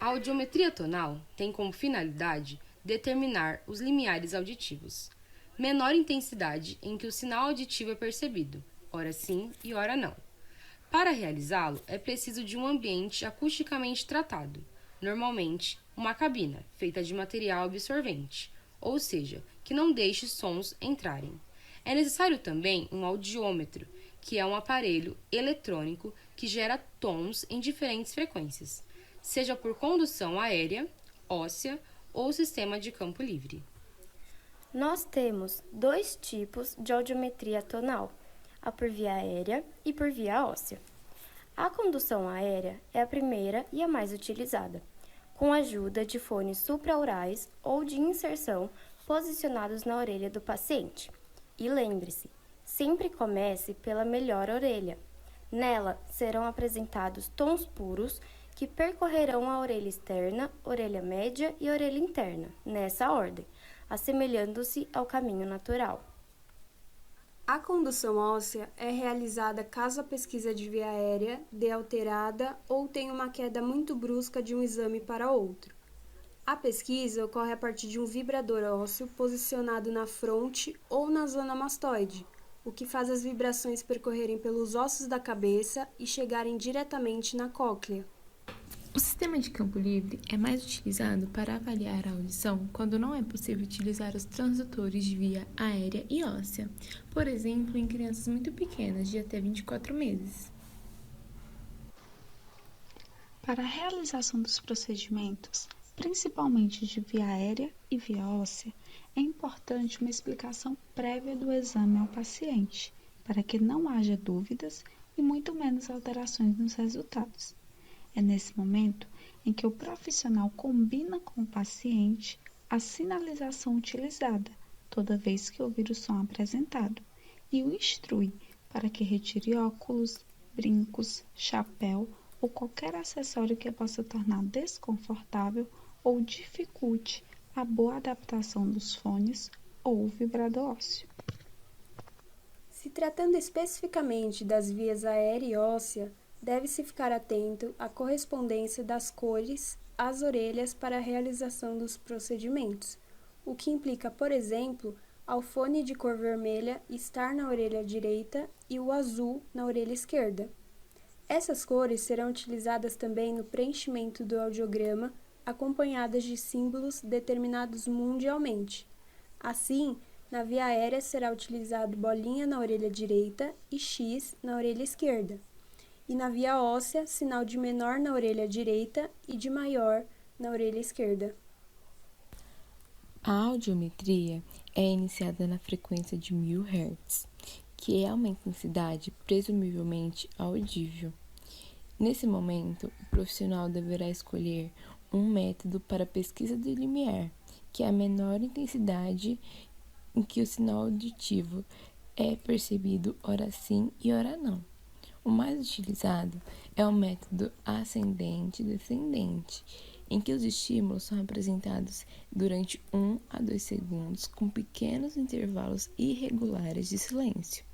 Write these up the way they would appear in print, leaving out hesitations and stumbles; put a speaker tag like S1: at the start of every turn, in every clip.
S1: audiometria tonal tem como finalidade determinar os limiares auditivos. Menor intensidade em que o sinal auditivo é percebido, ora sim e ora não. Para realizá-lo, é preciso de um ambiente acusticamente tratado, normalmente uma cabina feita de material absorvente, ou seja, que não deixe sons entrarem. É necessário também um audiômetro, que é um aparelho eletrônico que gera tons em diferentes frequências, seja por condução aérea, óssea ou sistema de campo livre.
S2: Nós temos dois tipos de audiometria tonal, a por via aérea e por via óssea. A condução aérea é a primeira e a mais utilizada, com a ajuda de fones supraorais ou de inserção posicionados na orelha do paciente. E lembre-se, sempre comece pela melhor orelha. Nela serão apresentados tons puros que percorrerão a orelha externa, orelha média e orelha interna, nessa ordem, assemelhando-se ao caminho natural.
S3: A condução óssea é realizada caso a pesquisa de via aérea dê alterada ou tenha uma queda muito brusca de um exame para outro. A pesquisa ocorre a partir de um vibrador ósseo posicionado na fronte ou na zona mastoide, o que faz as vibrações percorrerem pelos ossos da cabeça e chegarem diretamente na cóclea.
S4: O sistema de campo livre é mais utilizado para avaliar a audição quando não é possível utilizar os transdutores de via aérea e óssea, por exemplo, em crianças muito pequenas, de até 24 meses.
S5: Para a realização dos procedimentos, principalmente de via aérea e via óssea, é importante uma explicação prévia do exame ao paciente, para que não haja dúvidas e muito menos alterações nos resultados. É nesse momento em que o profissional combina com o paciente a sinalização utilizada, toda vez que ouvir o som apresentado, e o instrui para que retire óculos, brincos, chapéu ou qualquer acessório que possa tornar desconfortável ou dificulte a boa adaptação dos fones ou vibrador ósseo.
S3: Se tratando especificamente das vias aérea e óssea, deve-se ficar atento à correspondência das cores às orelhas para a realização dos procedimentos, o que implica, por exemplo, ao fone de cor vermelha estar na orelha direita e o azul na orelha esquerda. Essas cores serão utilizadas também no preenchimento do audiograma, acompanhadas de símbolos determinados mundialmente. Assim, na via aérea será utilizado bolinha na orelha direita e X na orelha esquerda. E na via óssea, sinal de menor na orelha direita e de maior na orelha esquerda.
S6: A audiometria é iniciada na frequência de 1000 Hz, que é uma intensidade presumivelmente audível. Nesse momento, o profissional deverá escolher um método para a pesquisa do limiar, que é a menor intensidade em que o sinal auditivo é percebido ora sim e ora não. O mais utilizado é o método ascendente-descendente, em que os estímulos são apresentados durante 1 a 2 segundos com pequenos intervalos irregulares de silêncio,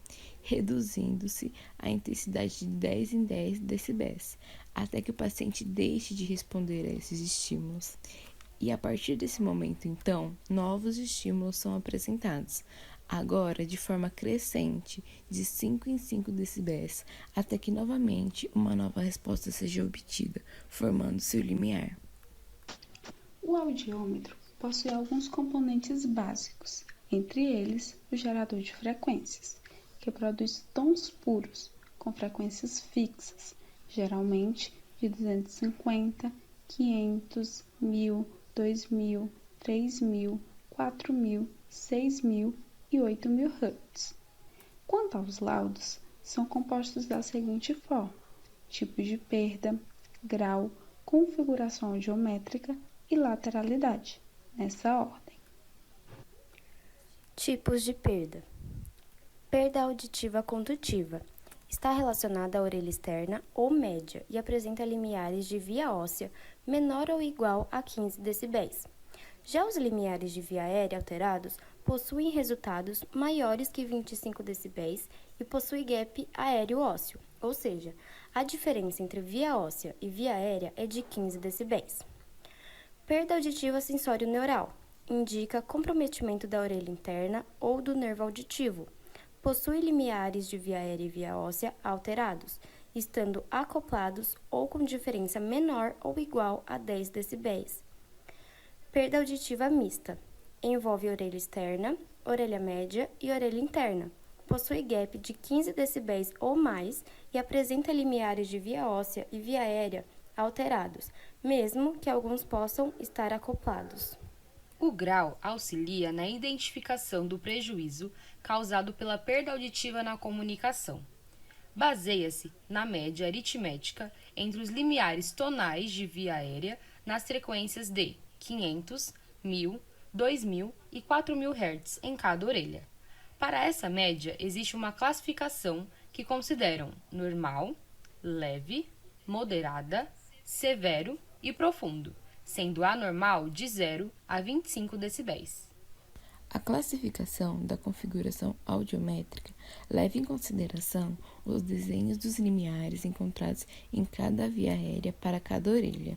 S6: reduzindo-se a intensidade de 10 em 10 decibéis, até que o paciente deixe de responder a esses estímulos. E a partir desse momento, então, novos estímulos são apresentados, agora de forma crescente, de 5 em 5 decibéis, até que novamente uma nova resposta seja obtida, formando-se o limiar.
S5: O audiômetro possui alguns componentes básicos, entre eles o gerador de frequências, que produz tons puros, com frequências fixas, geralmente de 250, 500, 1000, 2000, 3000, 4000, 6000 e 8.000 Hz. Quanto aos laudos, são compostos da seguinte forma: tipos de perda, grau, configuração audiométrica e lateralidade, nessa ordem.
S2: Tipos de perda. Perda auditiva condutiva. Está relacionada à orelha externa ou média e apresenta limiares de via óssea menor ou igual a 15 decibéis. Já os limiares de via aérea alterados possuem resultados maiores que 25 decibéis e possuem gap aéreo ósseo, ou seja, a diferença entre via óssea e via aérea é de 15 decibéis. Perda auditiva sensório-neural. Indica comprometimento da orelha interna ou do nervo auditivo. Possui limiares de via aérea e via óssea alterados, estando acoplados ou com diferença menor ou igual a 10 decibéis. Perda auditiva mista. Envolve orelha externa, orelha média e orelha interna. Possui gap de 15 decibéis ou mais e apresenta limiares de via óssea e via aérea alterados, mesmo que alguns possam estar acoplados.
S1: O grau auxilia na identificação do prejuízo causado pela perda auditiva na comunicação. Baseia-se na média aritmética entre os limiares tonais de via aérea nas frequências de 500, 1000, 2000 e 4000 Hz em cada orelha. Para essa média, existe uma classificação que consideram normal, leve, moderada, severo e profundo, sendo anormal de 0 a 25 decibéis.
S6: A classificação da configuração audiométrica leva em consideração os desenhos dos limiares encontrados em cada via aérea para cada orelha,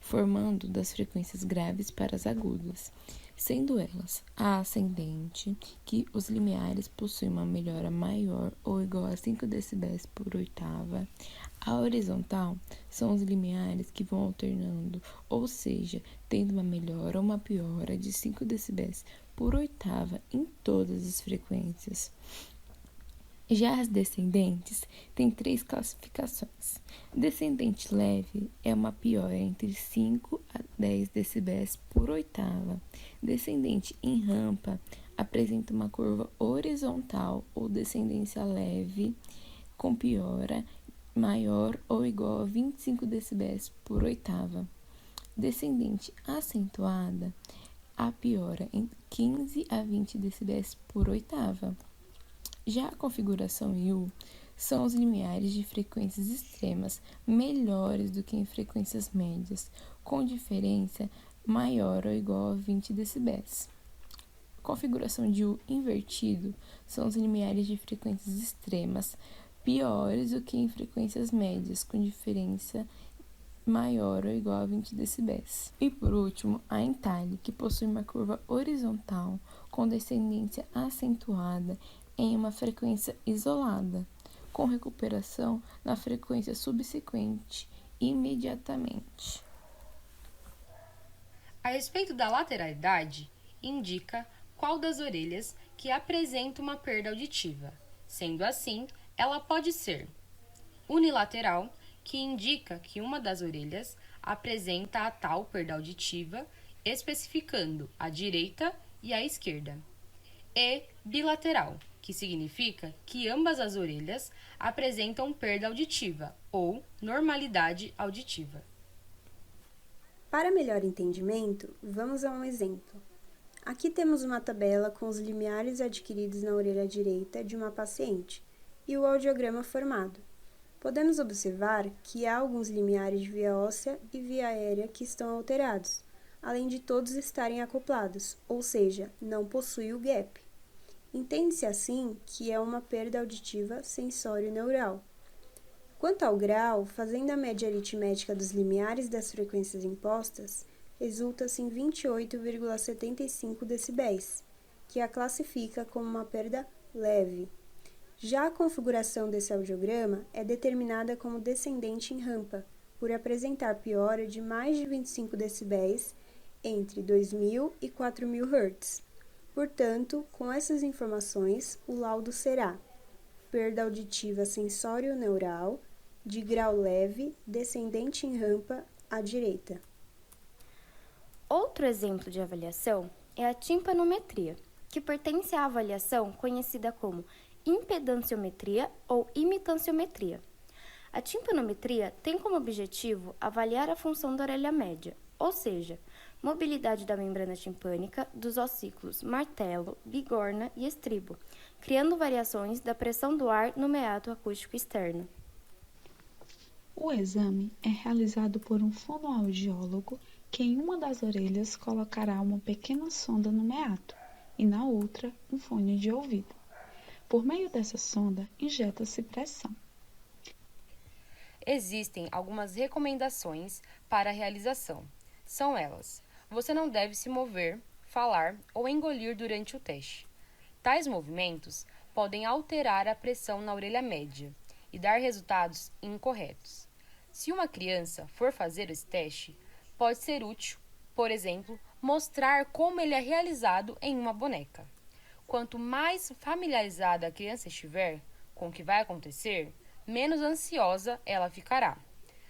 S6: formando das frequências graves para as agudas, sendo elas a ascendente, que os limiares possuem uma melhora maior ou igual a 5 decibéis por oitava. A horizontal são os limiares que vão alternando, ou seja, tendo uma melhora ou uma piora de 5 decibéis por oitava em todas as frequências. Já as descendentes têm 3 classificações. Descendente leve é uma piora entre 5 a 10 decibéis por oitava. Descendente em rampa apresenta uma curva horizontal ou descendência leve com piora maior ou igual a 25 decibéis por oitava. Descendente acentuada, a piora em 15 a 20 decibéis por oitava. Já a configuração U são os limiares de frequências extremas melhores do que em frequências médias, com diferença maior ou igual a 20 decibéis. Configuração de U invertido são os limiares de frequências extremas piores do que em frequências médias, com diferença maior ou igual a 20 decibéis. E por último, a entalhe, que possui uma curva horizontal com descendência acentuada em uma frequência isolada, com recuperação na frequência subsequente imediatamente.
S1: A respeito da lateralidade, indica qual das orelhas que apresenta uma perda auditiva. Sendo assim, ela pode ser unilateral, que indica que uma das orelhas apresenta a tal perda auditiva, especificando a direita e a esquerda. E bilateral, que significa que ambas as orelhas apresentam perda auditiva ou normalidade auditiva.
S3: Para melhor entendimento, vamos a um exemplo. Aqui temos uma tabela com os limiares adquiridos na orelha direita de uma paciente e o audiograma formado. Podemos observar que há alguns limiares de via óssea e via aérea que estão alterados, além de todos estarem acoplados, ou seja, não possui o gap. Entende-se assim que é uma perda auditiva sensório-neural. Quanto ao grau, fazendo a média aritmética dos limiares das frequências impostas, resulta-se em 28,75 decibéis, que a classifica como uma perda leve. Já a configuração desse audiograma é determinada como descendente em rampa, por apresentar piora de mais de 25 decibéis entre 2000 e 4000 Hz. Portanto, com essas informações, o laudo será perda auditiva sensório-neural, de grau leve, descendente em rampa à direita.
S2: Outro exemplo de avaliação é a timpanometria, que pertence à avaliação conhecida como impedanciometria ou imitanciometria. A timpanometria tem como objetivo avaliar a função da orelha média, ou seja, mobilidade da membrana timpânica dos ossículos martelo, bigorna e estribo, criando variações da pressão do ar no meato acústico externo.
S5: O exame é realizado por um fonoaudiólogo que em uma das orelhas colocará uma pequena sonda no meato e na outra um fone de ouvido. Por meio dessa sonda, injeta-se pressão.
S1: Existem algumas recomendações para a realização, são elas: você não deve se mover, falar ou engolir durante o teste. Tais movimentos podem alterar a pressão na orelha média e dar resultados incorretos. Se uma criança for fazer esse teste, pode ser útil, por exemplo, mostrar como ele é realizado em uma boneca. Quanto mais familiarizada a criança estiver com o que vai acontecer, menos ansiosa ela ficará.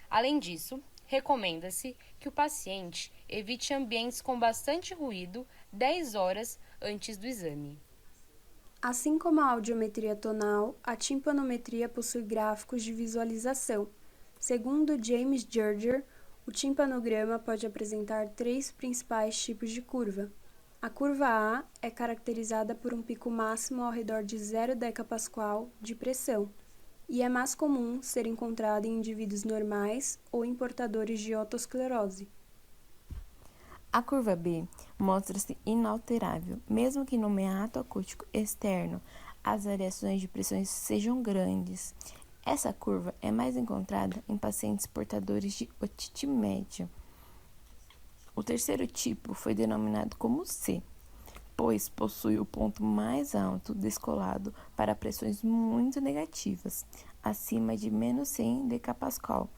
S1: Além disso, recomenda-se que o paciente evite ambientes com bastante ruído 10 horas antes do exame.
S3: Assim como a audiometria tonal, a timpanometria possui gráficos de visualização. Segundo James Gerger, o timpanograma pode apresentar 3 principais tipos de curva. A curva A é caracterizada por um pico máximo ao redor de 0 decapascal de pressão, e é mais comum ser encontrada em indivíduos normais ou em portadores de otosclerose.
S6: A curva B mostra-se inalterável, mesmo que no meato acústico externo as variações de pressões sejam grandes. Essa curva é mais encontrada em pacientes portadores de otite média. O terceiro tipo foi denominado como C, pois possui o ponto mais alto descolado para pressões muito negativas, acima de menos 100 decapascal,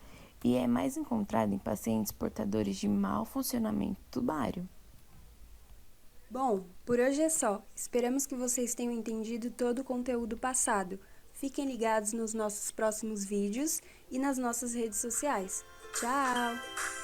S6: e é mais encontrado em pacientes portadores de mau funcionamento tubário.
S3: Bom, por hoje é só. Esperamos que vocês tenham entendido todo o conteúdo passado. Fiquem ligados nos nossos próximos vídeos e nas nossas redes sociais. Tchau!